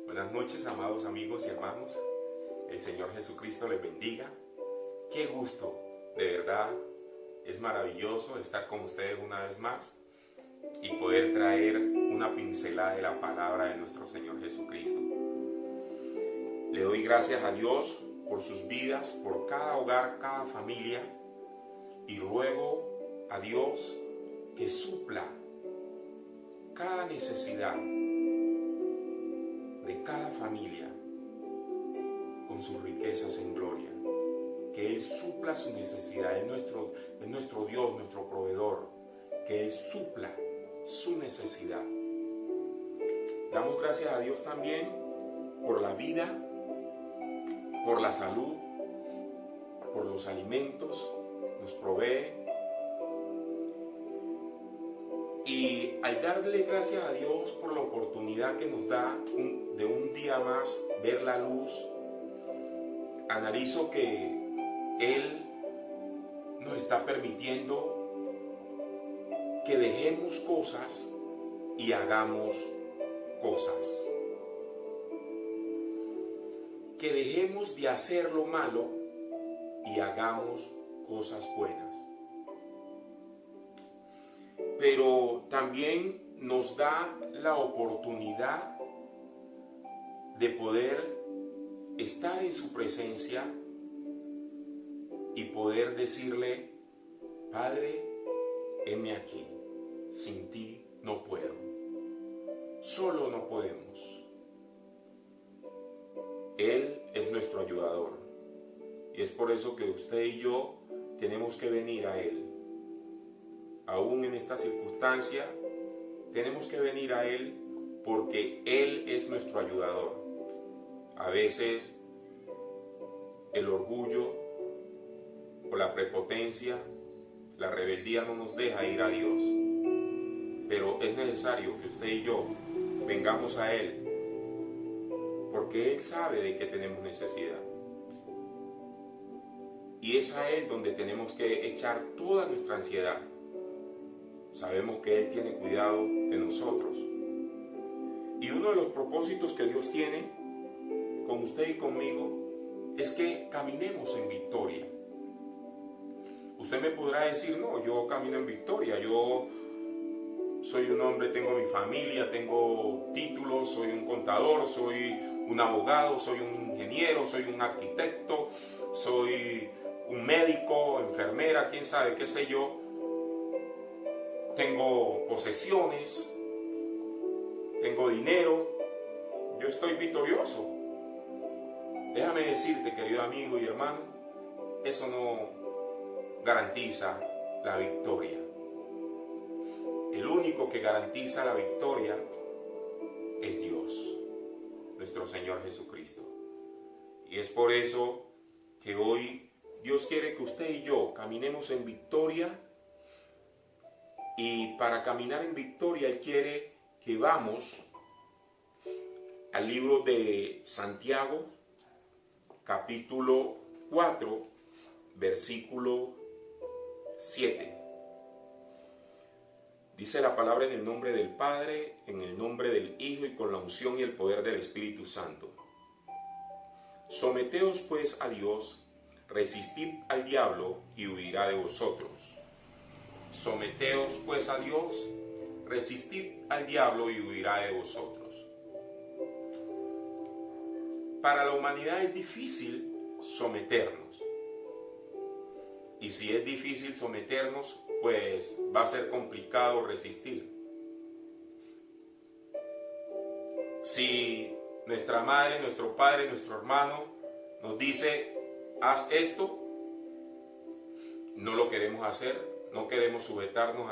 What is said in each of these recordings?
Buenas noches, amados amigos y hermanos. El Señor Jesucristo les bendiga. Qué gusto, de verdad, es maravilloso estar con ustedes una vez más y poder traer una pincelada de la palabra de nuestro Señor Jesucristo. Le doy gracias a Dios por sus vidas, por cada hogar, cada familia, y ruego a Dios que supla cada necesidad de cada familia con sus riquezas en gloria. Que Él supla su necesidad. Es nuestro Dios, nuestro proveedor. Que Él supla su necesidad. Damos gracias a Dios también por la vida, por la salud, por los alimentos, nos provee. Y al darle gracias a Dios por la oportunidad que nos da de un día más ver la luz, analizo que Él nos está permitiendo que dejemos cosas y hagamos cosas. Que dejemos de hacer lo malo y hagamos cosas buenas. Pero también nos da la oportunidad de poder estar en su presencia y poder decirle: Padre, heme aquí, sin ti no puedo, solo no podemos. Él es nuestro ayudador y es por eso que usted y yo tenemos que venir a Él. Aún en esta circunstancia, tenemos que venir a Él porque Él es nuestro ayudador. A veces el orgullo o la prepotencia, la rebeldía no nos deja ir a Dios. Pero es necesario que usted y yo vengamos a Él porque Él sabe de qué tenemos necesidad. Y es a Él donde tenemos que echar toda nuestra ansiedad. Sabemos que Él tiene cuidado de nosotros. Y uno de los propósitos que Dios tiene con usted y conmigo es que caminemos en victoria. Usted me podrá decir: no, yo camino en victoria, yo soy un hombre, tengo mi familia, tengo títulos, soy un contador, soy un abogado, soy un ingeniero, soy un arquitecto, soy un médico, enfermera, quién sabe, qué sé yo. Tengo posesiones, tengo dinero, yo estoy victorioso. Déjame decirte, querido amigo y hermano, eso no garantiza la victoria. El único que garantiza la victoria es Dios, nuestro Señor Jesucristo. Y es por eso que hoy Dios quiere que usted y yo caminemos en victoria. Y para caminar en victoria, Él quiere que vamos al libro de Santiago, capítulo 4, versículo 7. Dice la palabra: en el nombre del Padre, en el nombre del Hijo y con la unción y el poder del Espíritu Santo. Someteos pues a Dios, resistid al diablo y huirá de vosotros. Someteos pues a Dios, resistid al diablo y huirá de vosotros. Para la humanidad es difícil someternos. Y si es difícil someternos, pues va a ser complicado resistir. Si nuestra madre, nuestro padre, nuestro hermano nos dice: haz esto, no lo queremos hacer. No queremos sujetarnos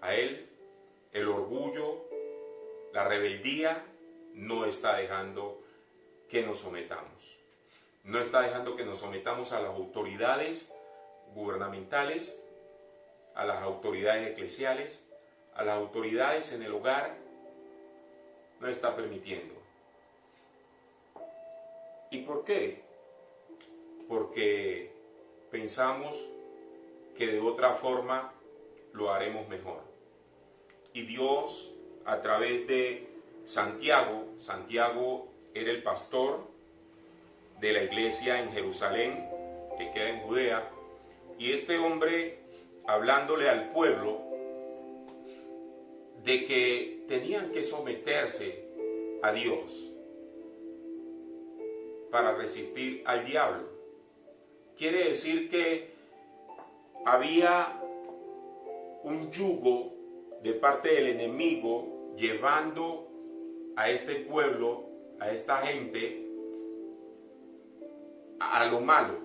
a Él. El orgullo, la rebeldía no está dejando que nos sometamos. No está dejando que nos sometamos a las autoridades gubernamentales, a las autoridades eclesiales, a las autoridades en el hogar. No está permitiendo. ¿Y por qué? Porque pensamos que de otra forma lo haremos mejor. Y Dios, a través de Santiago. Santiago era el pastor de la iglesia en Jerusalén, que queda en Judea, y este hombre, hablándole al pueblo de que tenían que someterse a Dios para resistir al diablo. Quiere decir que había un yugo de parte del enemigo llevando a este pueblo, a esta gente, a lo malo.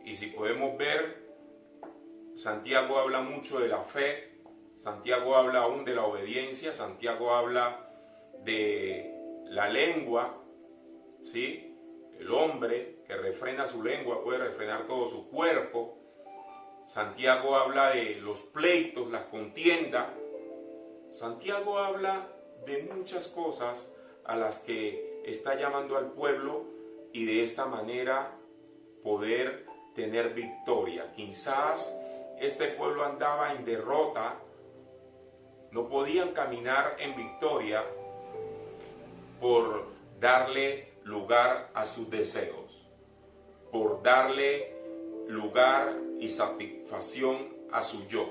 Y si podemos ver, Santiago habla mucho de la fe, Santiago habla aún de la obediencia, Santiago habla de la lengua, ¿sí? El hombre que refrena su lengua puede refrenar todo su cuerpo. Santiago habla de los pleitos, las contiendas. Santiago habla de muchas cosas a las que está llamando al pueblo y de esta manera poder tener victoria. Quizás este pueblo andaba en derrota, no podían caminar en victoria por darle lugar a sus deseos, por darle lugar y satisfacción a su yo.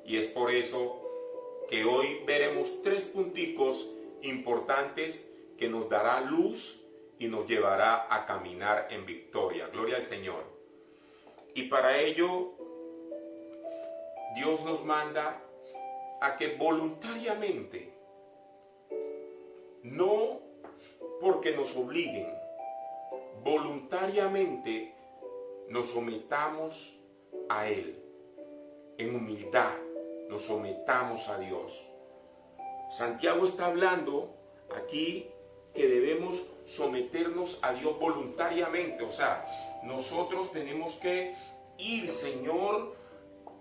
Y es por eso que hoy veremos 3 punticos importantes que nos dará luz y nos llevará a caminar en victoria. Gloria al Señor. Y para ello, Dios nos manda a que voluntariamente, no porque nos obliguen, voluntariamente nos sometamos a Él. En humildad nos sometamos a Dios. Santiago está hablando aquí que debemos someternos a Dios voluntariamente. O sea, nosotros tenemos que ir, Señor,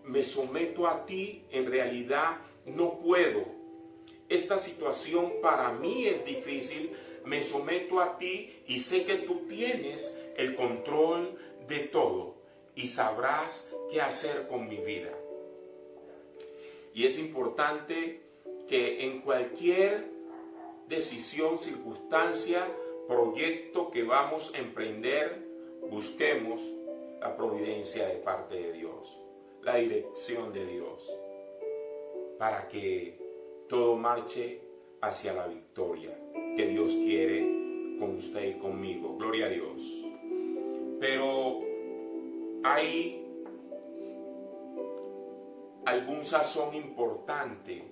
me someto a ti, en realidad no puedo. Esta situación para mí es difícil, me someto a ti y sé que tú tienes el control de todo y sabrás qué hacer con mi vida. Y es importante que en cualquier decisión, circunstancia, proyecto que vamos a emprender, busquemos la providencia de parte de Dios, la dirección de Dios, para que todo marche hacia la victoria que Dios quiere con usted y conmigo. Gloria a Dios. Pero hay algún sazón importante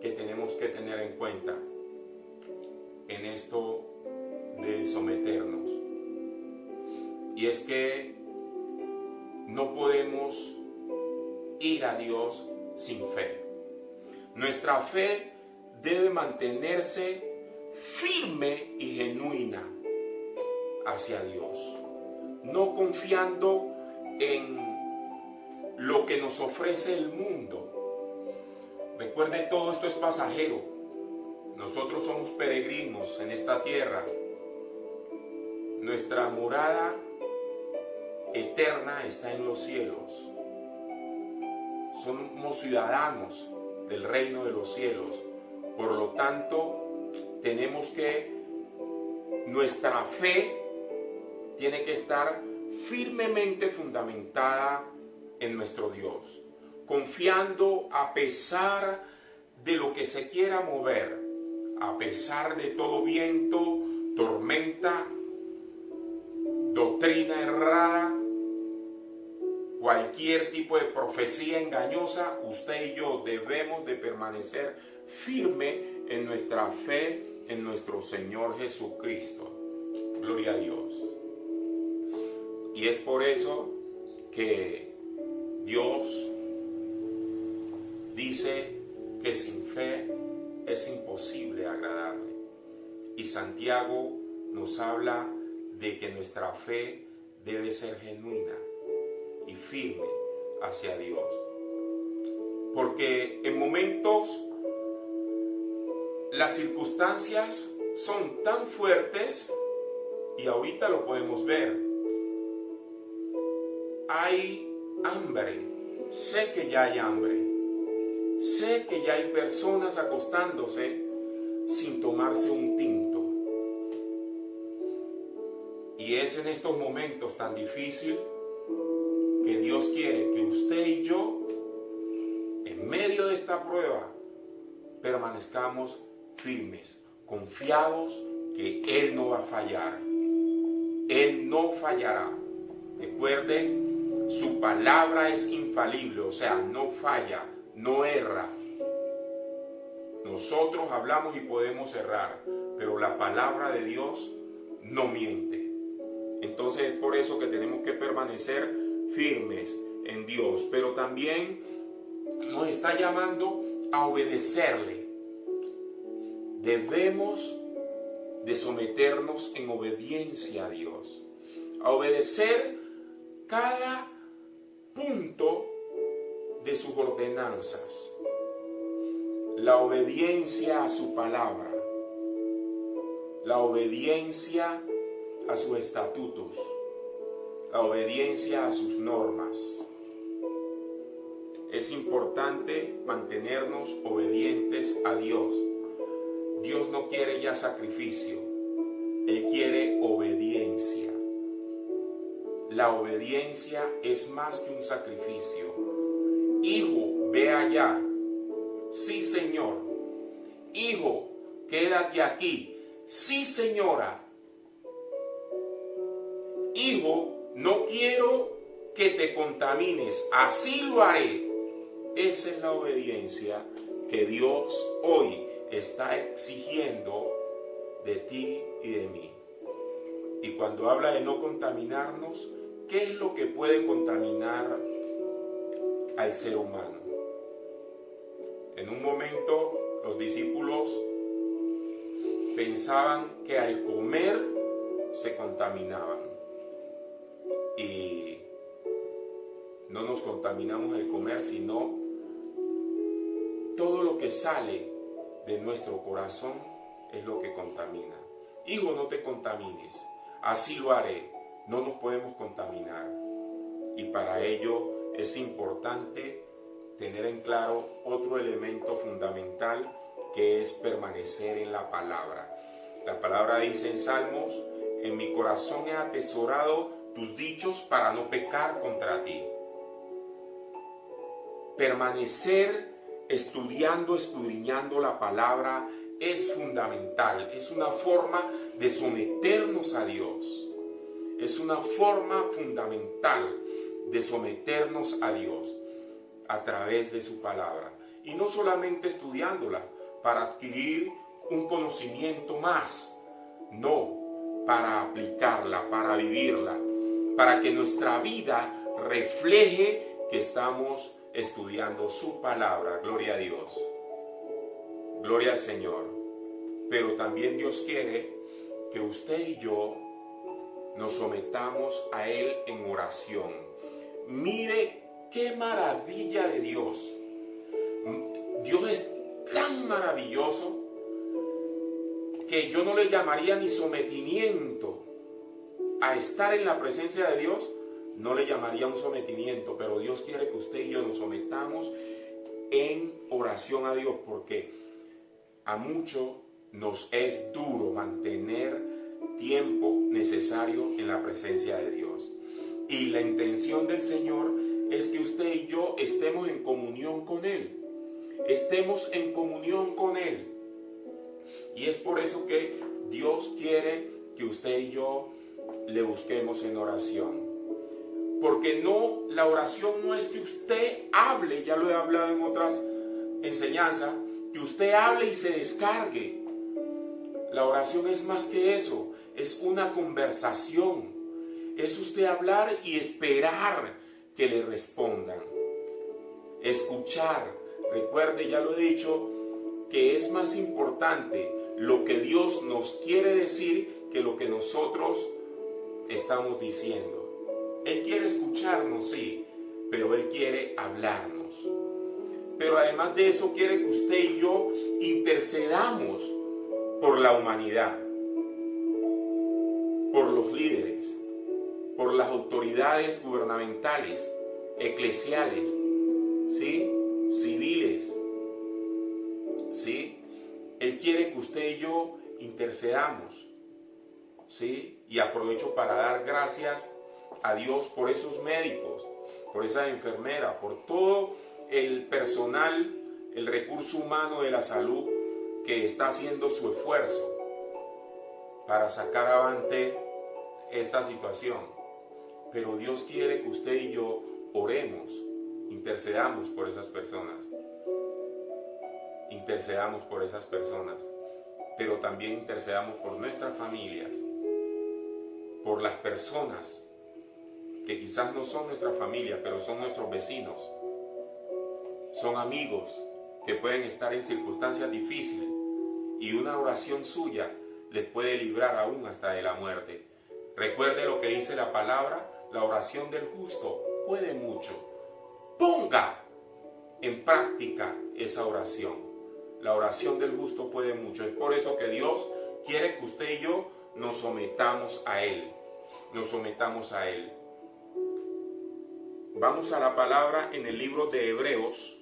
que tenemos que tener en cuenta en esto de someternos. Y es que no podemos ir a Dios sin fe. Nuestra fe debe mantenerse firme y genuina hacia Dios, no confiando en lo que nos ofrece el mundo. Recuerde, todo esto es pasajero. Nosotros somos peregrinos en esta tierra. Nuestra morada eterna está en los cielos. Somos ciudadanos del reino de los cielos. Por lo tanto, tenemos que, nuestra fe tiene que estar firmemente fundamentada en nuestro Dios, confiando a pesar de lo que se quiera mover, a pesar de todo viento, tormenta, doctrina errada, cualquier tipo de profecía engañosa. Usted y yo debemos de permanecer firme en nuestra fe en nuestro Señor Jesucristo. Gloria a Dios. Y es por eso que Dios dice que sin fe es imposible agradarle. Y Santiago nos habla de que nuestra fe debe ser genuina y firme hacia Dios. Porque en momentos las circunstancias son tan fuertes, y ahorita lo podemos ver. Hay hambre, sé que ya hay hambre, sé que ya hay personas acostándose sin tomarse un tinto. Y es en estos momentos tan difíciles que Dios quiere que usted y yo, en medio de esta prueba, permanezcamos firmes, confiados que Él no va a fallar. Él no fallará. Recuerde, su palabra es infalible, o sea, no falla, no erra. Nosotros hablamos y podemos errar, pero la palabra de Dios no miente. Entonces es por eso que tenemos que permanecer firmes en Dios, pero también nos está llamando a obedecerle. Debemos de someternos en obediencia a Dios, a obedecer cada punto de sus ordenanzas, la obediencia a su palabra, la obediencia a sus estatutos, la obediencia a sus normas. Es importante mantenernos obedientes a Dios. Dios no quiere ya sacrificio, Él quiere obediencia. La obediencia es más que un sacrificio. Hijo, ve allá. Sí, Señor. Hijo, quédate aquí. Sí, señora. Hijo, no quiero que te contamines. Así lo haré. Esa es la obediencia que Dios hoy está exigiendo de ti y de mí. Y cuando habla de no contaminarnos, ¿qué es lo que puede contaminar al ser humano? En un momento los discípulos pensaban que al comer se contaminaban. Y no nos contaminamos al comer, sino todo lo que sale de nuestro corazón es lo que contamina. Hijo, no te contamines. Así lo haré. No nos podemos contaminar. Y para ello es importante tener en claro otro elemento fundamental, que es permanecer en la palabra. La palabra dice en Salmos: en mi corazón he atesorado tus dichos para no pecar contra ti. Permanecer estudiando, escudriñando la palabra es fundamental. Es una forma de someternos a Dios. Es una forma fundamental de someternos a Dios a través de su palabra. Y no solamente estudiándola para adquirir un conocimiento más. No, para aplicarla, para vivirla, para que nuestra vida refleje que estamos estudiando su palabra. Gloria a Dios. Gloria al Señor. Pero también Dios quiere que usted y yo nos sometamos a Él en oración. Mire qué maravilla de Dios. Dios es tan maravilloso que yo no le llamaría ni sometimiento a estar en la presencia de Dios. No le llamaría un sometimiento, pero Dios quiere que usted y yo nos sometamos en oración a Dios, porque a muchos nos es duro mantener tiempo necesario en la presencia de Dios. Y la intención del Señor es que usted y yo estemos en comunión con Él. Estemos en comunión con Él. Y es por eso que Dios quiere que usted y yo le busquemos en oración. Porque no, la oración no es que usted hable, ya lo he hablado en otras enseñanzas, que usted hable y se descargue. La oración es más que eso, es una conversación. Es usted hablar y esperar que le respondan. Escuchar. Recuerde, ya lo he dicho, que es más importante lo que Dios nos quiere decir que lo que nosotros estamos diciendo. Él quiere escucharnos, sí, pero Él quiere hablarnos. Pero además de eso quiere que usted y yo intercedamos por la humanidad, por los líderes, por las autoridades gubernamentales, eclesiales, ¿sí? Civiles, ¿sí? Él quiere que usted y yo intercedamos, ¿sí? Y aprovecho para dar gracias a Dios por esos médicos, por esa enfermera, por todo el personal, el recurso humano de la salud que está haciendo su esfuerzo para sacar adelante esta situación. Pero Dios quiere que usted y yo oremos, intercedamos por esas personas. Intercedamos por esas personas, pero también intercedamos por nuestras familias, por las personas que quizás no son nuestra familia, pero son nuestros vecinos, son amigos que pueden estar en circunstancias difíciles y una oración suya les puede librar aún hasta de la muerte. Recuerde lo que dice la palabra, la oración del justo puede mucho. Ponga en práctica esa oración. La oración del justo puede mucho. Es por eso que Dios quiere que usted y yo nos sometamos a Él. Nos sometamos a Él. Vamos a la palabra en el libro de Hebreos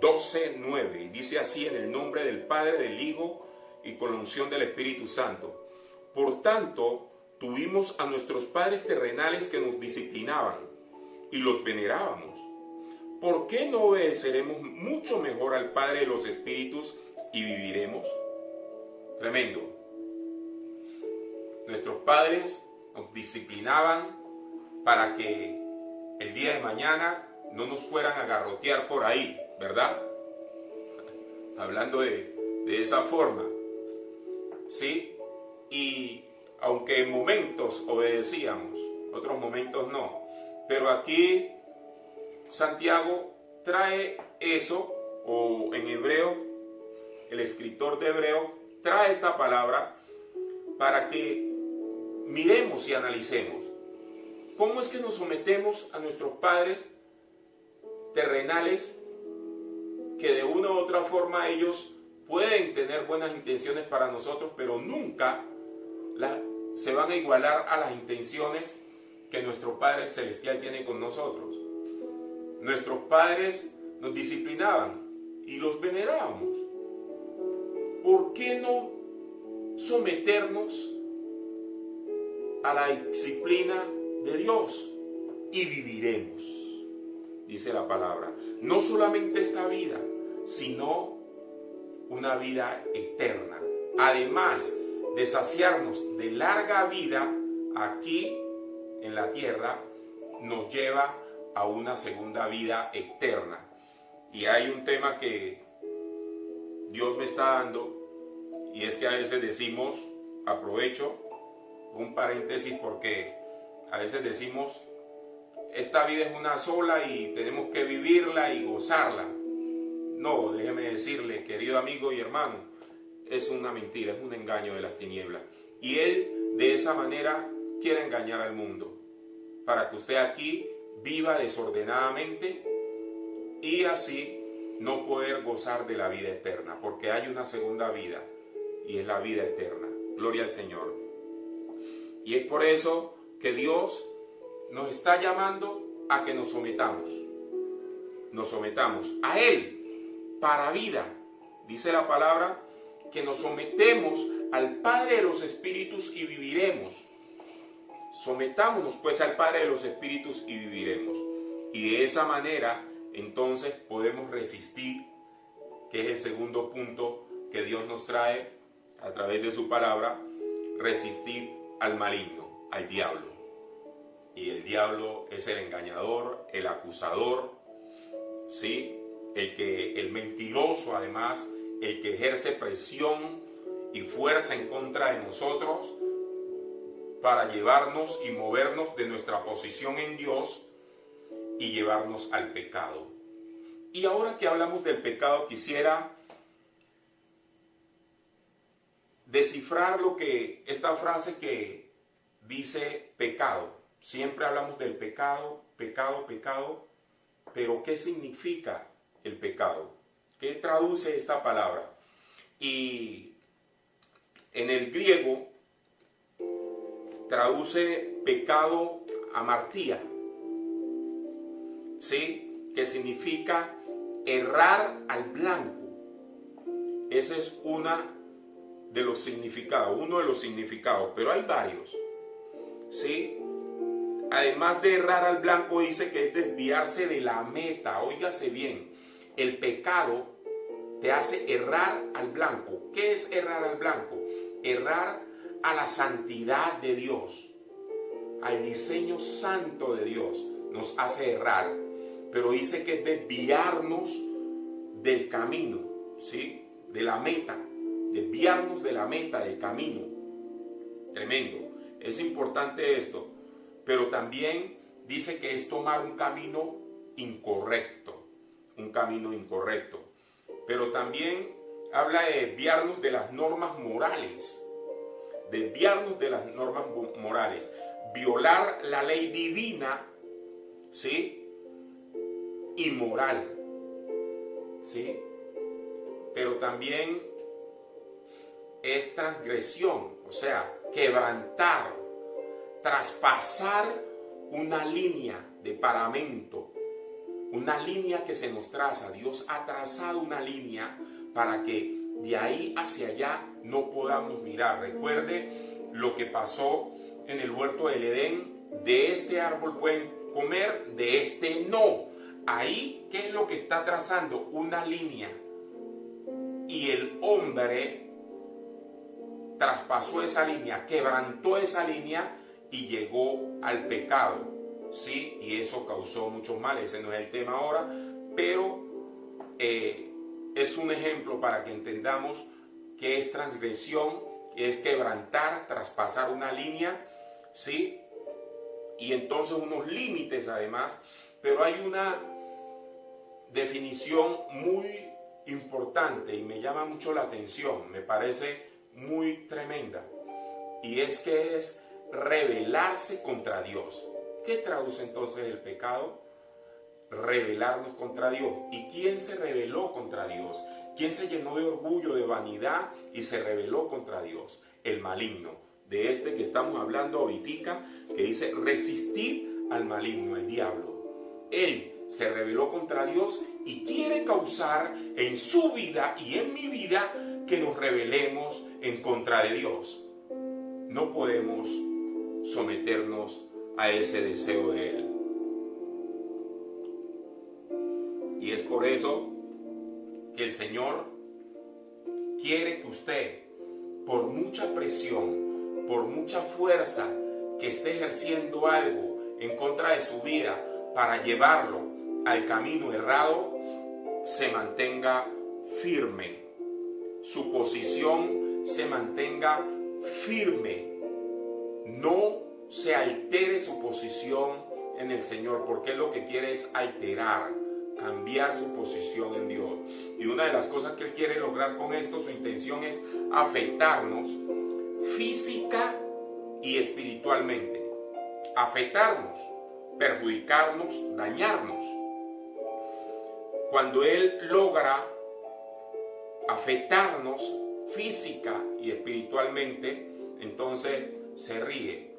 12:9. Y dice así: en el nombre del Padre, del Hijo y con la unción del Espíritu Santo. Por tanto, tuvimos a nuestros padres terrenales que nos disciplinaban y los venerábamos. ¿Por qué no obedeceremos mucho mejor al Padre de los Espíritus y viviremos? Tremendo. Nuestros padres nos disciplinaban para que el día de mañana no nos fueran a garrotear por ahí, ¿verdad? Hablando de esa forma, ¿sí? Y aunque en momentos obedecíamos, otros momentos no. Pero aquí Santiago trae eso, o en hebreo, el escritor de Hebreo trae esta palabra para que miremos y analicemos cómo es que nos sometemos a nuestros padres terrenales, que de una u otra forma ellos pueden tener buenas intenciones para nosotros, pero nunca se van a igualar a las intenciones que nuestro Padre Celestial tiene con nosotros. Nuestros padres nos disciplinaban y los venerábamos. ¿Por qué no someternos a la disciplina de Dios y viviremos? Dice la palabra. No solamente esta vida, sino una vida eterna. Además de saciarnos de larga vida aquí en la tierra, nos lleva a una segunda vida eterna. Y hay un tema que Dios me está dando, y es que a veces decimos, aprovecho un paréntesis porque a veces decimos, esta vida es una sola y tenemos que vivirla y gozarla. No, déjeme decirle, querido amigo y hermano, es una mentira, es un engaño de las tinieblas. Y Él de esa manera quiere engañar al mundo, para que usted aquí viva desordenadamente y así no poder gozar de la vida eterna, porque hay una segunda vida y es la vida eterna. Gloria al Señor. Y es por eso que Dios nos está llamando a que nos sometamos a Él para vida. Dice la palabra que nos sometemos al Padre de los Espíritus y viviremos. Sometámonos pues al Padre de los Espíritus y viviremos. Y de esa manera entonces podemos resistir, que es el segundo punto que Dios nos trae a través de su palabra, resistir al maligno, al diablo. Y el diablo es el engañador, el acusador, ¿sí? El mentiroso, además, el que ejerce presión y fuerza en contra de nosotros para llevarnos y movernos de nuestra posición en Dios y llevarnos al pecado. Y ahora que hablamos del pecado, quisiera descifrar esta frase que dice pecado. Siempre hablamos del pecado, pecado, pecado, pero ¿qué significa el pecado? ¿Qué traduce esta palabra? Y en el griego traduce pecado amartía, ¿sí? Que significa errar al blanco, Ese es uno de los significados, pero hay varios, ¿sí? Además de errar al blanco, dice que es desviarse de la meta. Óigase bien, el pecado te hace errar al blanco. ¿Qué es errar al blanco? Errar a la santidad de Dios, al diseño santo de Dios, nos hace errar. Pero dice que es desviarnos del camino, ¿sí? De la meta, desviarnos de la meta, del camino. Tremendo, es importante esto. Pero también dice que es tomar un camino incorrecto. Pero también habla de desviarnos de las normas morales. Violar la ley divina, ¿sí? Y moral, ¿sí? Pero también es transgresión, o sea, quebrantar, traspasar una línea de paramento, una línea que se nos traza. Dios ha trazado una línea para que de ahí hacia allá no podamos mirar. Recuerde lo que pasó en el huerto del Edén: de este árbol pueden comer, de este no. Ahí, ¿qué es lo que está trazando? Una línea. Y el hombre traspasó esa línea, quebrantó esa línea y llegó al pecado, ¿sí? Y eso causó muchos males. Ese no es el tema ahora, pero es un ejemplo para que entendamos qué es transgresión, qué es quebrantar, traspasar una línea, ¿sí? Y entonces unos límites además, pero hay una definición muy importante y me llama mucho la atención, me parece muy tremenda, y es que es rebelarse contra Dios. ¿Qué traduce entonces el pecado? Rebelarnos contra Dios. ¿Y quién se rebeló contra Dios? ¿Quién se llenó de orgullo, de vanidad y se rebeló contra Dios? El maligno, de este que estamos hablando ahorita, que dice resistir al maligno, el diablo. Él se rebeló contra Dios y quiere causar en su vida y en mi vida que nos rebelemos en contra de Dios. No podemos someternos a ese deseo de Él. Y es por eso que el Señor quiere que usted, por mucha presión, por mucha fuerza que esté ejerciendo algo en contra de su vida para llevarlo al camino errado, se mantenga firme. Su posición se mantenga firme. No se altere su posición en el Señor, porque Él lo que quiere es alterar, cambiar su posición en Dios. Y una de las cosas que Él quiere lograr con esto, su intención es afectarnos física y espiritualmente. Afectarnos, perjudicarnos, dañarnos. Cuando Él logra afectarnos física y espiritualmente, entonces se ríe.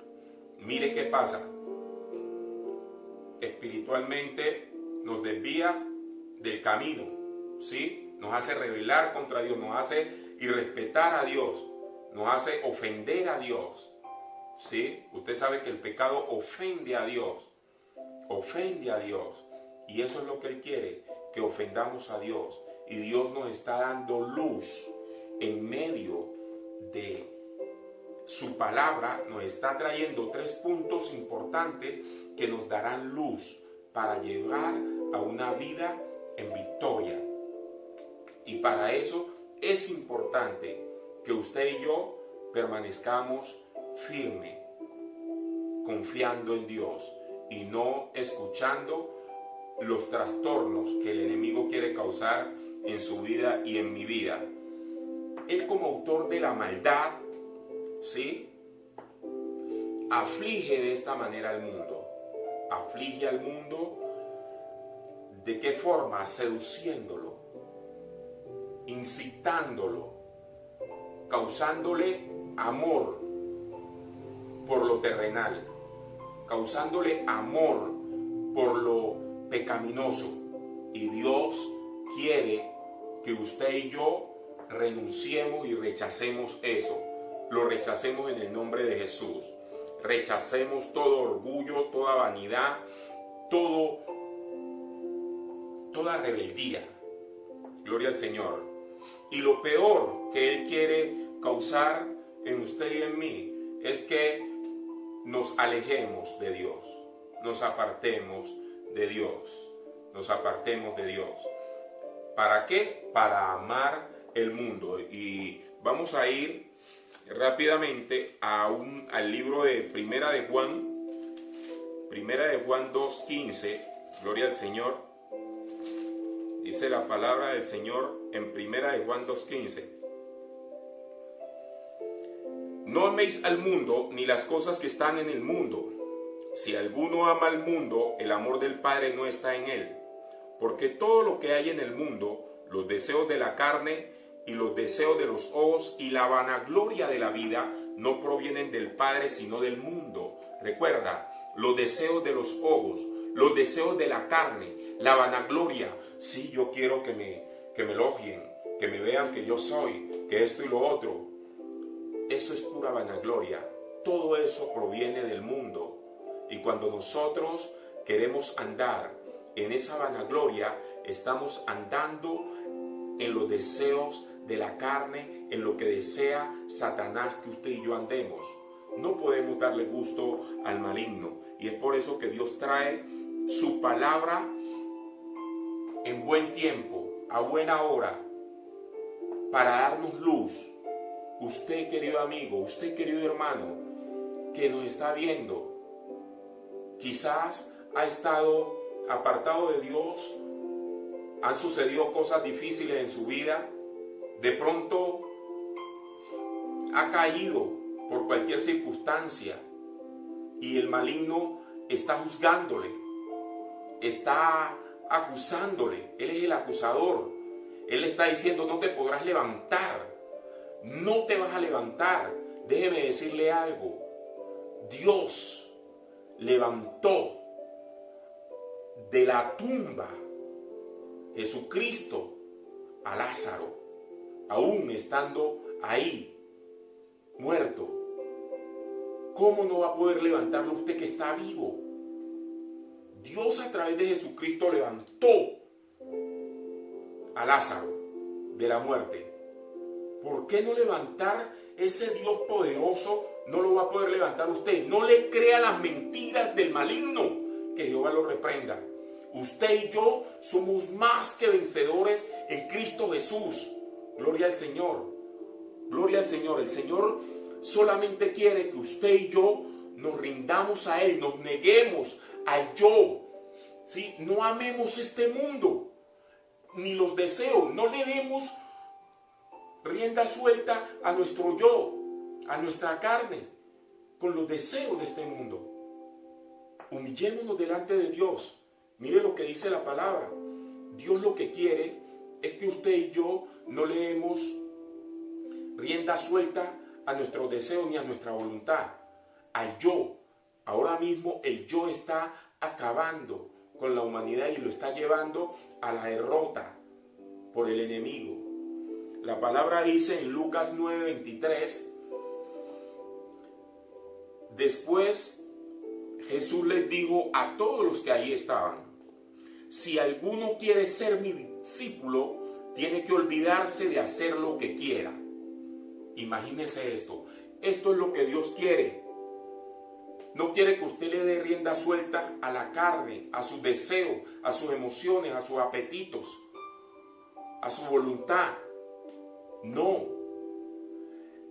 Mire qué pasa. Espiritualmente nos desvía del camino, ¿sí? Nos hace rebelar contra Dios, nos hace irrespetar a Dios, nos hace ofender a Dios, ¿sí? Usted sabe que el pecado ofende a Dios, y eso es lo que Él quiere, que ofendamos a Dios. Y Dios nos está dando luz en medio de su palabra, nos está trayendo 3 puntos importantes que nos darán luz para llevar a una vida en victoria. Y para eso es importante que usted y yo permanezcamos firmes, confiando en Dios y no escuchando los trastornos que el enemigo quiere causar en su vida y en mi vida. Él, como autor de la maldad, ¿sí?, aflige de esta manera al mundo. Aflige al mundo, ¿de qué forma? Seduciéndolo, incitándolo, causándole amor por lo terrenal, causándole amor por lo pecaminoso. Y Dios quiere que usted y yo renunciemos y rechacemos eso. Lo rechacemos en el nombre de Jesús. Rechacemos todo orgullo, toda vanidad, toda rebeldía. Gloria al Señor. Y lo peor que Él quiere causar en usted y en mí es que nos alejemos de Dios, nos apartemos de Dios, nos apartemos de Dios. ¿Para qué? Para amar el mundo. Y vamos a ir rápidamente al libro de Primera de Juan 2:15. Gloria al Señor. Dice la palabra del Señor en Primera de Juan 2:15. No améis al mundo ni las cosas que están en el mundo. Si alguno ama al mundo, el amor del Padre no está en él. Porque todo lo que hay en el mundo, los deseos de la carne y los deseos de los ojos y la vanagloria de la vida, no provienen del Padre sino del mundo. Recuerda, los deseos de los ojos, los deseos de la carne, la vanagloria. Sí, yo quiero que me elogien, que me vean que yo soy, que esto y lo otro. Eso es pura vanagloria. Todo eso proviene del mundo. Y cuando nosotros queremos andar en esa vanagloria, estamos andando en los deseos de la carne, en lo que desea Satanás que usted y yo andemos. No podemos darle gusto al maligno. Y es por eso que Dios trae su palabra en buen tiempo, a buena hora, para darnos luz. Usted, querido amigo, usted, querido hermano, que nos está viendo, quizás ha estado apartado de Dios, han sucedido cosas difíciles en su vida, de pronto ha caído por cualquier circunstancia y el maligno está juzgándole, está acusándole. Él es el acusador. Él está diciendo: no te podrás levantar, no te vas a levantar. Déjeme decirle algo. Dios levantó de la tumba Jesucristo a Lázaro, aún estando ahí, muerto. ¿Cómo no va a poder levantarlo usted que está vivo? Dios a través de Jesucristo levantó a Lázaro de la muerte. ¿Por qué no levantar ese Dios poderoso? No lo va a poder levantar usted. No le crea las mentiras del maligno. Que Jehová lo reprenda. Usted y yo somos más que vencedores en Cristo Jesús. Gloria al Señor. Gloria al Señor. El Señor solamente quiere que usted y yo nos rindamos a Él, nos neguemos al yo. ¿Sí? No amemos este mundo, ni los deseos. No le demos rienda suelta a nuestro yo, a nuestra carne, con los deseos de este mundo. Humillémonos delante de Dios. Mire lo que dice la palabra. Dios lo que quiere es que usted y yo no le demos rienda suelta a nuestros deseos ni a nuestra voluntad, al yo. Ahora mismo el yo está acabando con la humanidad y lo está llevando a la derrota por el enemigo. La palabra dice en Lucas 9:23, después Jesús les dijo a todos los que allí estaban: si alguno quiere ser mi discípulo, tiene que olvidarse de hacer lo que quiera. Imagínese esto. Esto es lo que Dios quiere. No quiere que usted le dé rienda suelta a la carne, a sus deseos, a sus emociones, a sus apetitos, a su voluntad. No.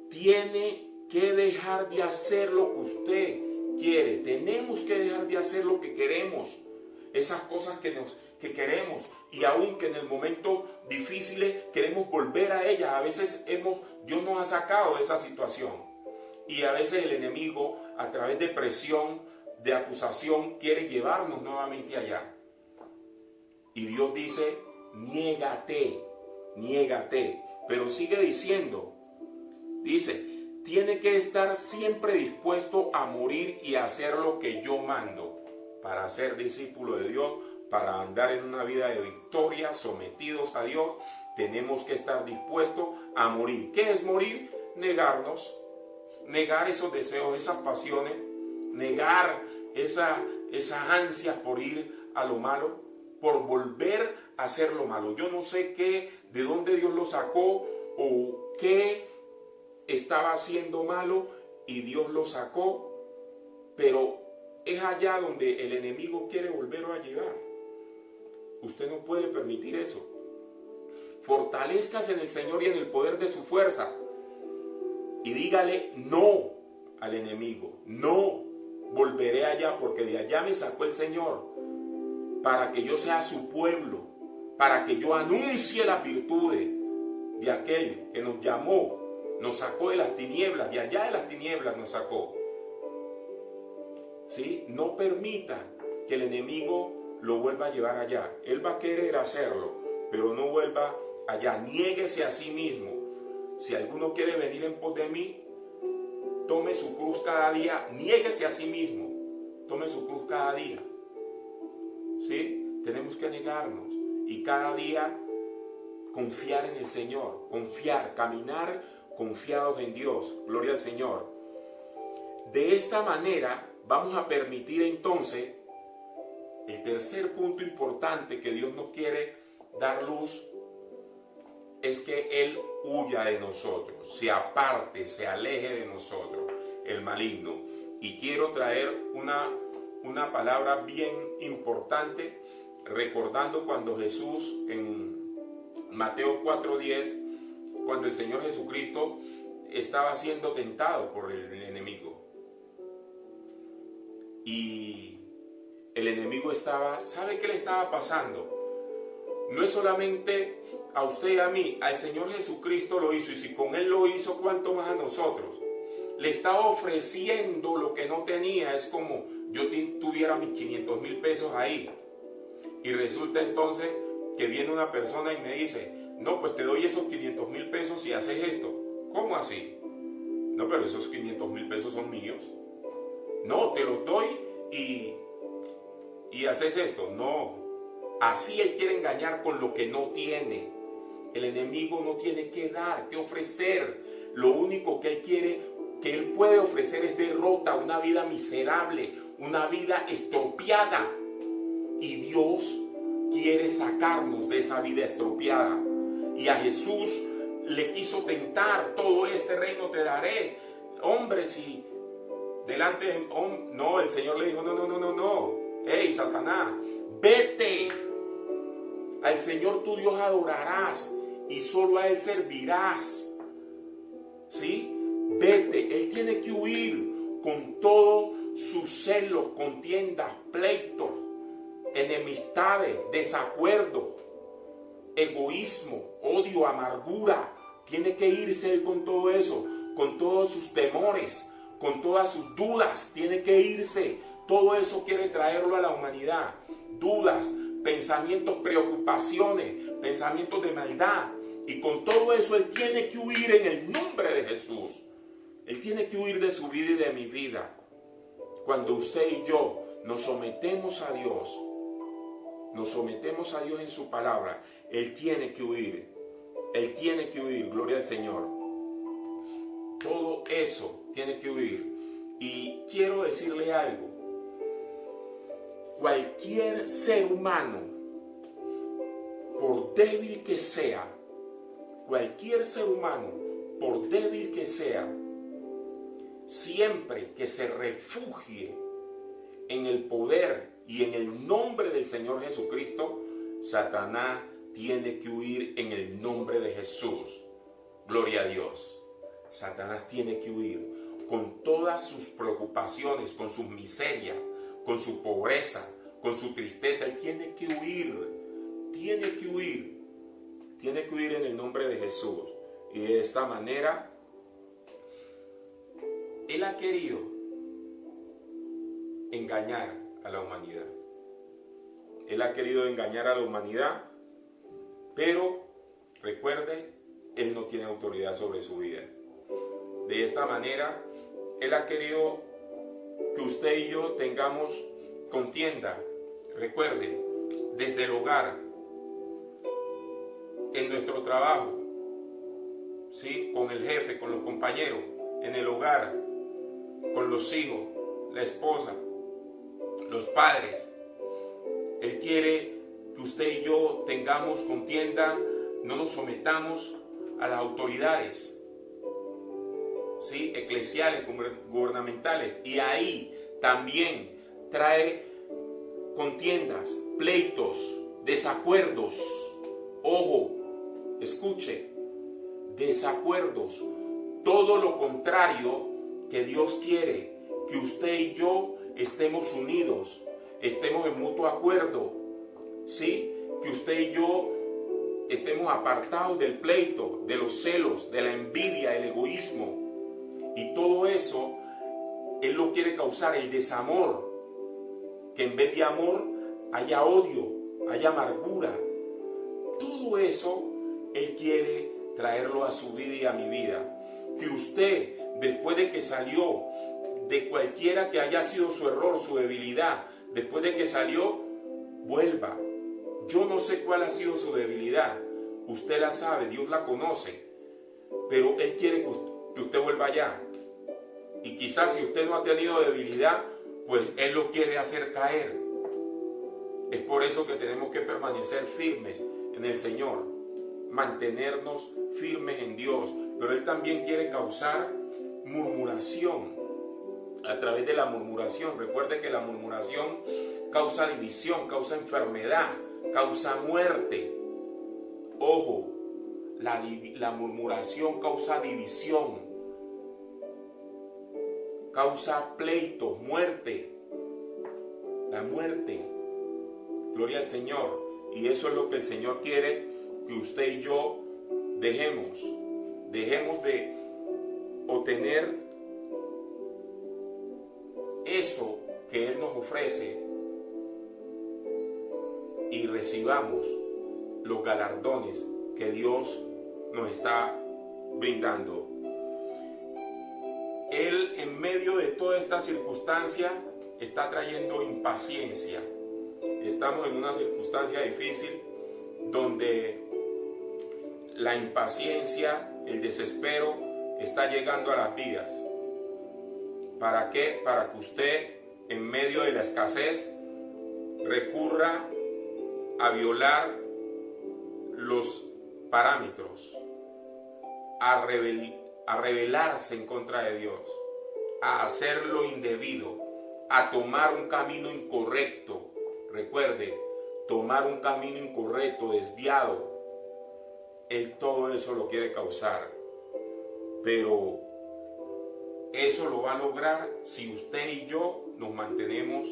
Tiene que dejar de hacer lo que usted quiere. Tenemos que dejar de hacer lo que queremos. Esas cosas que queremos. Y aunque en el momento difícil queremos volver a ellas. A veces Dios nos ha sacado de esa situación. Y a veces el enemigo, a través de presión, de acusación, quiere llevarnos nuevamente allá. Y Dios dice: niégate, niégate. Pero sigue diciendo, dice, tiene que estar siempre dispuesto a morir y a hacer lo que yo mando. Para ser discípulo de Dios, para andar en una vida de victoria, sometidos a Dios, tenemos que estar dispuestos a morir. ¿Qué es morir? Negarnos, negar esos deseos, esas pasiones, negar esas ansias por ir a lo malo, por volver a hacer lo malo. Yo no sé de dónde Dios lo sacó o qué estaba haciendo malo y Dios lo sacó, pero es allá donde el enemigo quiere volver a llegar. Usted no puede permitir eso. Fortalézcase en el Señor y en el poder de su fuerza. Y dígale no al enemigo. No volveré allá, porque de allá me sacó el Señor, para que yo sea su pueblo, para que yo anuncie las virtudes de aquel que nos llamó, nos sacó de las tinieblas, de allá de las tinieblas nos sacó. ¿Sí? No permita que el enemigo lo vuelva a llevar allá. Él va a querer hacerlo, pero no vuelva allá. Niéguese a sí mismo. Si alguno quiere venir en pos de mí, tome su cruz cada día. Niéguese a sí mismo. Tome su cruz cada día. ¿Sí? Tenemos que negarnos y cada día confiar en el Señor. Confiar, caminar confiados en Dios. Gloria al Señor. De esta manera vamos a permitir entonces el tercer punto importante que Dios nos quiere dar luz, es que Él huya de nosotros, se aparte, se aleje de nosotros, el maligno. Y quiero traer una palabra bien importante, recordando cuando Jesús en Mateo 4:10, cuando el Señor Jesucristo estaba siendo tentado por el enemigo. Y el enemigo ¿sabe qué le estaba pasando? No es solamente a usted y a mí, al Señor Jesucristo lo hizo, y si con Él lo hizo, ¿cuánto más a nosotros? Le estaba ofreciendo lo que no tenía. Es como yo tuviera mis 500,000 pesos ahí, y resulta entonces que viene una persona y me dice, no, pues te doy esos 500,000 pesos si haces esto. ¿Cómo así? No, pero esos 500,000 pesos son míos. No, te los doy y haces esto. No, así él quiere engañar con lo que no tiene. El enemigo no tiene que dar, que ofrecer. Lo único que él quiere, que él puede ofrecer, es derrota, una vida miserable, una vida estropeada. Y Dios quiere sacarnos de esa vida estropeada. Y a Jesús le quiso tentar: todo este reino te daré. Hombre, si delante de... No, el Señor le dijo, no. Hey, Satanás, vete. Al Señor tu Dios adorarás y solo a Él servirás. ¿Sí? Vete. Él tiene que huir con todos sus celos, contiendas, pleitos, enemistades, desacuerdos, egoísmo, odio, amargura. Tiene que irse Él con todo eso, con todos sus temores, con todas sus dudas. Tiene que irse. Todo eso quiere traerlo a la humanidad. Dudas, pensamientos, preocupaciones, pensamientos de maldad. Y con todo eso Él tiene que huir en el nombre de Jesús. Él tiene que huir de su vida y de mi vida. Cuando usted y yo nos sometemos a Dios en su palabra, Él tiene que huir. Él tiene que huir, gloria al Señor. Todo eso tiene que huir. Y quiero decirle algo. Cualquier ser humano, por débil que sea, siempre que se refugie en el poder y en el nombre del Señor Jesucristo, Satanás tiene que huir en el nombre de Jesús. Gloria a Dios. Satanás tiene que huir con todas sus preocupaciones, con sus miserias, con su pobreza, con su tristeza. Él tiene que huir. Tiene que huir en el nombre de Jesús. Y de esta manera, Él ha querido engañar a la humanidad. Él ha querido engañar a la humanidad, pero recuerde, Él no tiene autoridad sobre su vida. De esta manera, Él ha querido que usted y yo tengamos contienda. Recuerde, desde el hogar, en nuestro trabajo, ¿sí? Con el jefe, con los compañeros, en el hogar, con los hijos, la esposa, los padres. Él quiere que usted y yo tengamos contienda, no nos sometamos a las autoridades, ¿sí? Eclesiales, gubernamentales, y ahí también trae contiendas, pleitos, desacuerdos. Ojo, escuche, desacuerdos, todo lo contrario que Dios quiere, que usted y yo estemos unidos, estemos en mutuo acuerdo, ¿sí? Que usted y yo estemos apartados del pleito, de los celos, de la envidia, del egoísmo. Y todo eso, Él lo quiere causar, el desamor. Que en vez de amor haya odio, haya amargura. Todo eso Él quiere traerlo a su vida y a mi vida. Que usted, después de que salió de cualquiera que haya sido su error, su debilidad, después de que salió, vuelva. Yo no sé cuál ha sido su debilidad. Usted la sabe, Dios la conoce. Pero Él quiere que usted vuelva allá. Y quizás si usted no ha tenido debilidad, pues Él lo quiere hacer caer. Es por eso que tenemos que permanecer firmes en el Señor, mantenernos firmes en Dios. Pero Él también quiere causar murmuración. A través de la murmuración, recuerde que la murmuración causa división, causa enfermedad, causa muerte. Ojo, la murmuración causa división, causa pleitos, muerte. La muerte. Gloria al Señor. Y eso es lo que el Señor quiere que usted y yo dejemos de obtener eso que Él nos ofrece y recibamos los galardones que Dios nos está brindando. Él, en medio de toda esta circunstancia, está trayendo impaciencia. Estamos en una circunstancia difícil donde la impaciencia, el desespero está llegando a las vidas. ¿Para qué? Para que usted, en medio de la escasez, recurra a violar los parámetros, a rebelarse en contra de Dios, a hacer lo indebido, a tomar un camino incorrecto. Recuerde, tomar un camino incorrecto, desviado, Él todo eso lo quiere causar. Pero eso lo va a lograr si usted y yo nos mantenemos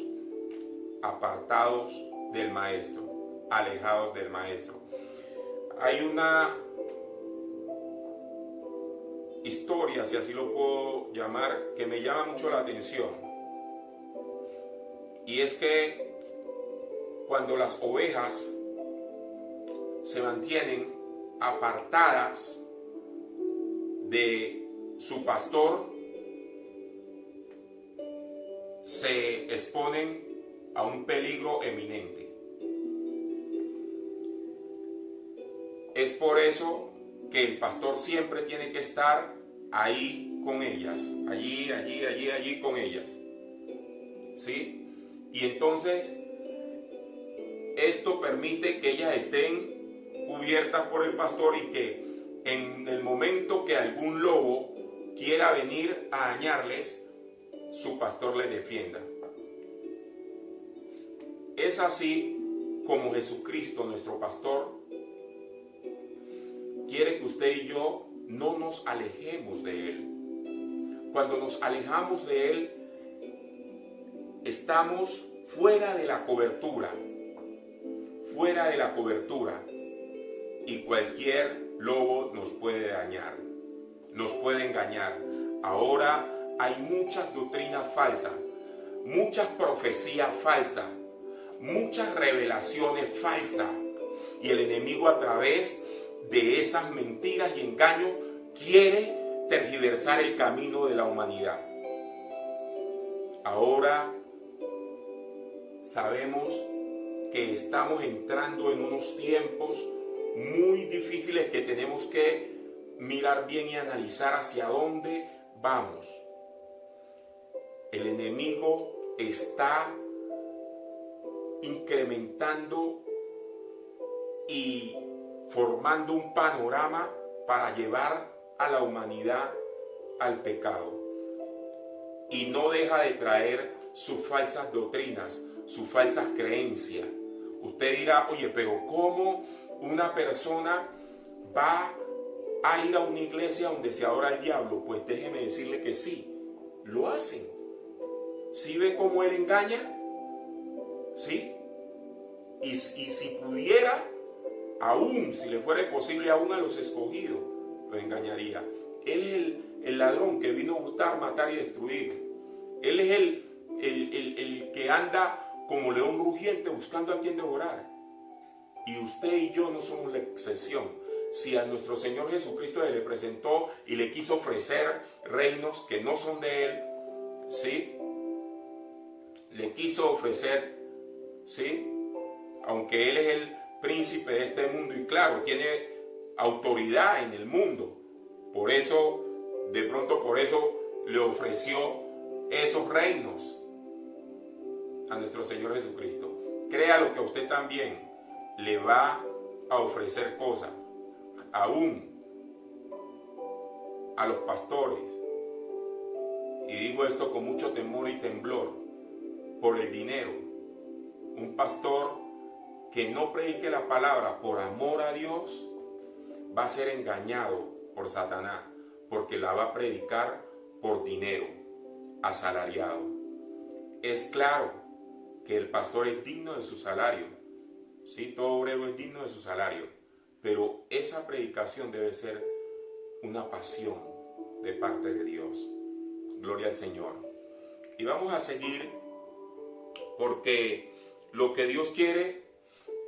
apartados del Maestro, alejados del Maestro. Hay una historia, si así lo puedo llamar, que me llama mucho la atención. Y es que cuando las ovejas se mantienen apartadas de su pastor, se exponen a un peligro eminente. Es por eso que el pastor siempre tiene que estar ahí con ellas, allí con ellas, ¿sí? Y entonces esto permite que ellas estén cubiertas por el pastor y que en el momento que algún lobo quiera venir a dañarles, su pastor les defienda. Es así como Jesucristo, nuestro pastor, quiere que usted y yo no nos alejemos de Él. Cuando nos alejamos de Él, estamos fuera de la cobertura. Fuera de la cobertura. Y cualquier lobo nos puede dañar. Nos puede engañar. Ahora hay muchas doctrinas falsas, muchas profecías falsas, muchas revelaciones falsas. Y el enemigo, a través de esas mentiras y engaños, quiere tergiversar el camino de la humanidad. Ahora sabemos que estamos entrando en unos tiempos muy difíciles que tenemos que mirar bien y analizar hacia dónde vamos. El enemigo está incrementando y formando un panorama para llevar a la humanidad al pecado. Y no deja de traer sus falsas doctrinas, sus falsas creencias. Usted dirá, oye, pero ¿cómo una persona va a ir a una iglesia donde se adora al diablo? Pues déjeme decirle que sí, lo hacen. ¿Sí ve cómo él engaña? ¿Sí? Y si pudiera, aún si le fuera posible, aún a los escogidos, lo engañaría. Él es el ladrón que vino a hurtar, matar y destruir. Él es el que anda como león rugiente buscando a quien devorar. Y usted y yo no somos la excepción. Si a nuestro Señor Jesucristo le presentó y le quiso ofrecer reinos que no son de Él, ¿sí? Le quiso ofrecer, ¿sí? Aunque Él es el príncipe de este mundo y claro, tiene autoridad en el mundo. Por eso, de pronto por eso le ofreció esos reinos a nuestro Señor Jesucristo. Créalo que a usted también le va a ofrecer cosas, aún a los pastores. Y digo esto con mucho temor y temblor, por el dinero. Un pastor que no predique la palabra por amor a Dios va a ser engañado por Satanás, porque la va a predicar por dinero, asalariado. Es claro que el pastor es digno de su salario, ¿sí? Todo obrero es digno de su salario, pero esa predicación debe ser una pasión de parte de Dios. Gloria al Señor. Y vamos a seguir, porque lo que Dios quiere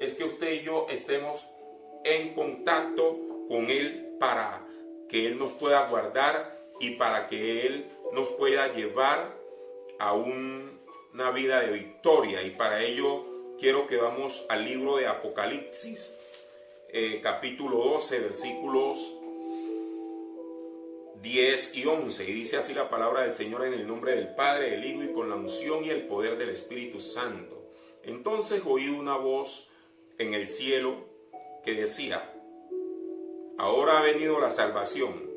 es que usted y yo estemos en contacto con Él para que Él nos pueda guardar y para que Él nos pueda llevar a una vida de victoria. Y para ello quiero que vamos al libro de Apocalipsis, capítulo 12, versículos 10 y 11. Y dice así la palabra del Señor: en el nombre del Padre, del Hijo y con la unción y el poder del Espíritu Santo. Entonces oí una voz en el cielo que decía: ahora ha venido la salvación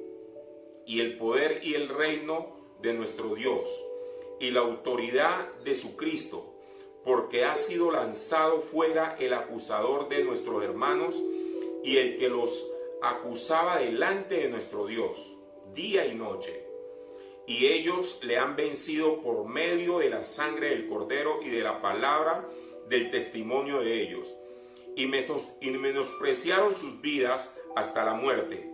y el poder y el reino de nuestro Dios y la autoridad de su Cristo, porque ha sido lanzado fuera el acusador de nuestros hermanos y el que los acusaba delante de nuestro Dios día y noche. Y ellos le han vencido por medio de la sangre del Cordero y de la palabra del testimonio de ellos, y menospreciaron sus vidas hasta la muerte.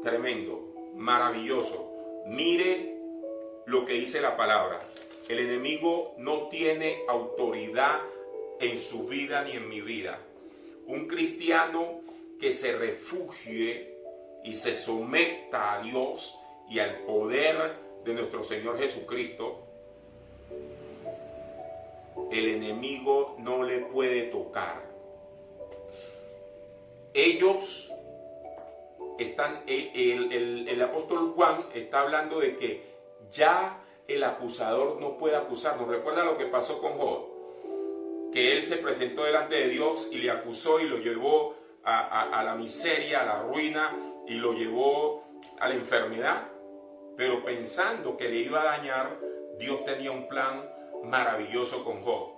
Tremendo, maravilloso. Mire lo que dice la palabra. El enemigo no tiene autoridad en su vida ni en mi vida. Un cristiano que se refugie y se someta a Dios y al poder de nuestro Señor Jesucristo, el enemigo no le puede tocar. Ellos están, el apóstol Juan está hablando de que ya el acusador no puede acusarnos. ¿Recuerda lo que pasó con Job? Que él se presentó delante de Dios y le acusó y lo llevó a la miseria, a la ruina, y lo llevó a la enfermedad. Pero pensando que le iba a dañar, Dios tenía un plan maravilloso con Job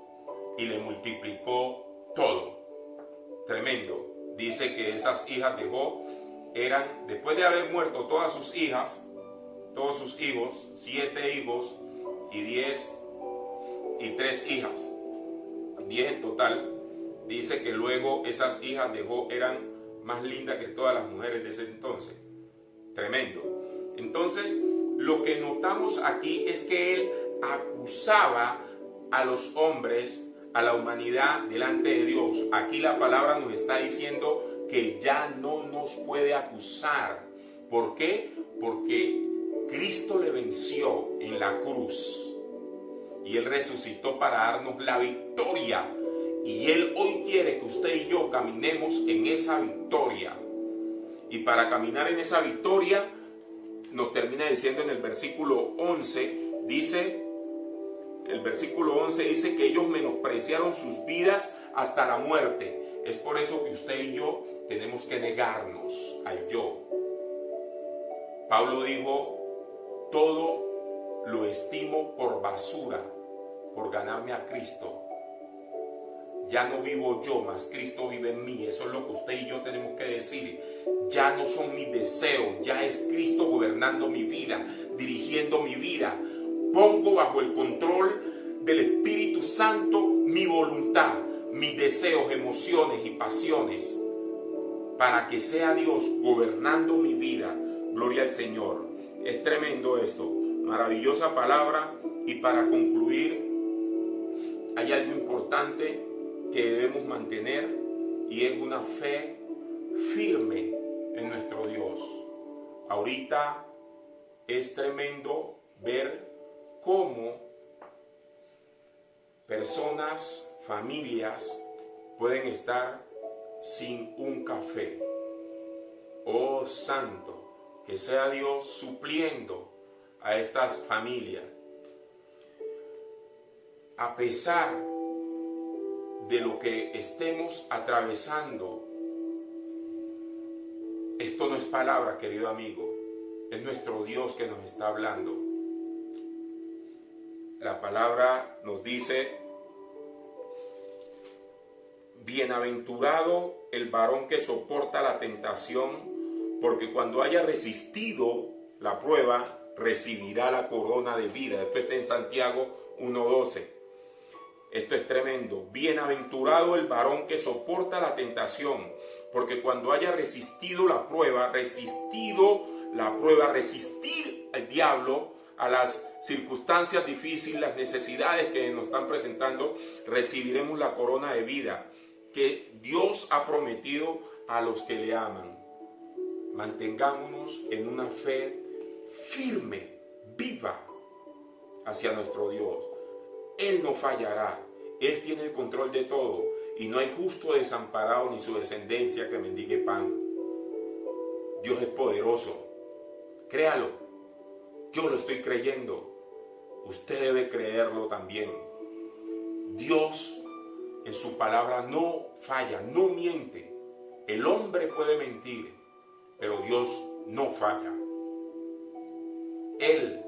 y le multiplicó todo. Tremendo. Dice que esas hijas de Job eran, después de haber muerto todas sus hijas, todos sus hijos, 7 hijos y 10 y 3 hijas, 10 en total. Dice que luego esas hijas de Job eran más lindas que todas las mujeres de ese entonces. Tremendo. Entonces, lo que notamos aquí es que él acusaba a los hombres, a la humanidad delante de Dios. Aquí la palabra nos está diciendo que ya no nos puede acusar. ¿Por qué? Porque Cristo le venció en la cruz y Él resucitó para darnos la victoria Y Él hoy quiere que usted y yo caminemos en esa victoria. Y para caminar en esa victoria, nos termina diciendo en el versículo 11, el versículo 11 dice que ellos menospreciaron sus vidas hasta la muerte. Es por eso que usted y yo tenemos que negarnos al yo. Pablo dijo, todo lo estimo por basura, por ganarme a Cristo. Ya no vivo yo, mas Cristo vive en mí. Eso es lo que usted y yo tenemos que decir. Ya no son mis deseos, ya es Cristo gobernando mi vida, dirigiendo mi vida. Pongo bajo el control del Espíritu Santo mi voluntad, mis deseos, emociones y pasiones, para que sea Dios gobernando mi vida. Gloria al Señor. Es tremendo esto, maravillosa palabra. Y para concluir, hay algo importante que debemos mantener, y es una fe firme en nuestro Dios. Ahorita es tremendo ver cómo personas, familias pueden estar sin un café. Oh Santo, que sea Dios supliendo a estas familias. A pesar de lo que estemos atravesando, esto no es palabra, querido amigo, es nuestro Dios que nos está hablando. La palabra nos dice, bienaventurado el varón que soporta la tentación, porque cuando haya resistido la prueba, recibirá la corona de vida. Esto está en Santiago 1:12. Esto es tremendo. Bienaventurado el varón que soporta la tentación, porque cuando haya resistido la prueba, resistir al diablo, a las circunstancias difíciles, las necesidades que nos están presentando, recibiremos la corona de vida que Dios ha prometido a los que le aman. Mantengámonos en una fe firme, viva hacia nuestro Dios. Él no fallará, Él tiene el control de todo, y no hay justo desamparado ni su descendencia que mendigue pan. Dios es poderoso, créalo, yo lo estoy creyendo, usted debe creerlo también. Dios en su palabra no falla, no miente. El hombre puede mentir, pero Dios no falla. Él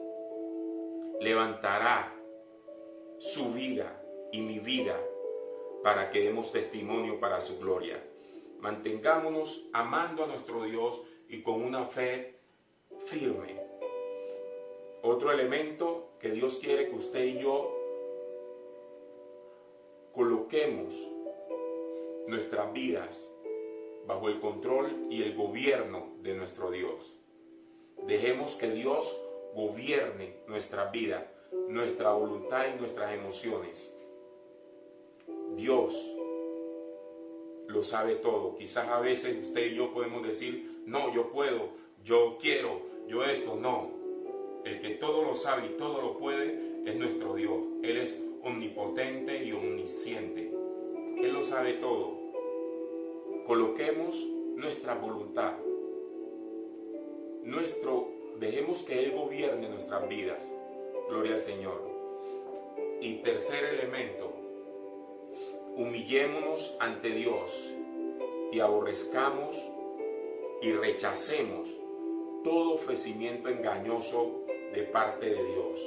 levantará su vida y mi vida para que demos testimonio para su gloria. Mantengámonos amando a nuestro Dios y con una fe firme. Otro elemento que Dios quiere que usted y yo coloquemos nuestras vidas bajo el control y el gobierno de nuestro Dios. Dejemos que Dios gobierne nuestra vida, nuestra voluntad y nuestras emociones. Dios lo sabe todo. Quizás a veces usted y yo podemos decir, no, yo puedo, yo quiero, yo esto. No, el que todo lo sabe y todo lo puede es nuestro Dios. Él es omnipotente y omnisciente. Él lo sabe todo. Coloquemos nuestra voluntad, dejemos que Él gobierne nuestras vidas. Gloria al Señor. Y tercer elemento, humillémonos ante Dios y aborrezcamos y rechacemos todo ofrecimiento engañoso de parte de Dios.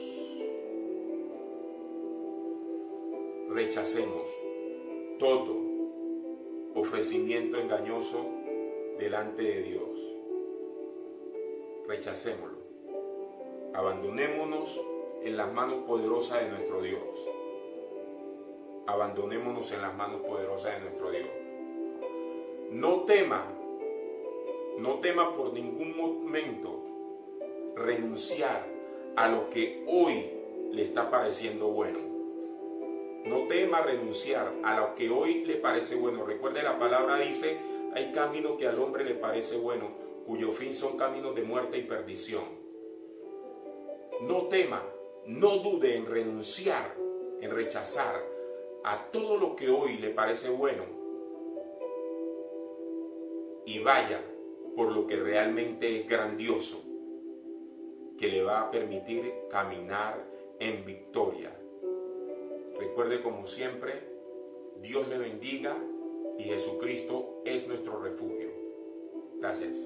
Rechacemos todo ofrecimiento engañoso delante de Dios. Rechacémoslo. Abandonémonos en las manos poderosas de nuestro Dios. Abandonémonos en las manos poderosas de nuestro Dios. No tema por ningún momento renunciar a lo que hoy le está pareciendo bueno. No tema renunciar a lo que hoy le parece bueno. Recuerde, la palabra dice, hay camino que al hombre le parece bueno, cuyo fin son caminos de muerte y perdición. No tema, no dude en renunciar, en rechazar a todo lo que hoy le parece bueno y vaya por lo que realmente es grandioso, que le va a permitir caminar en victoria. Recuerde, como siempre, Dios le bendiga y Jesucristo es nuestro refugio. Gracias.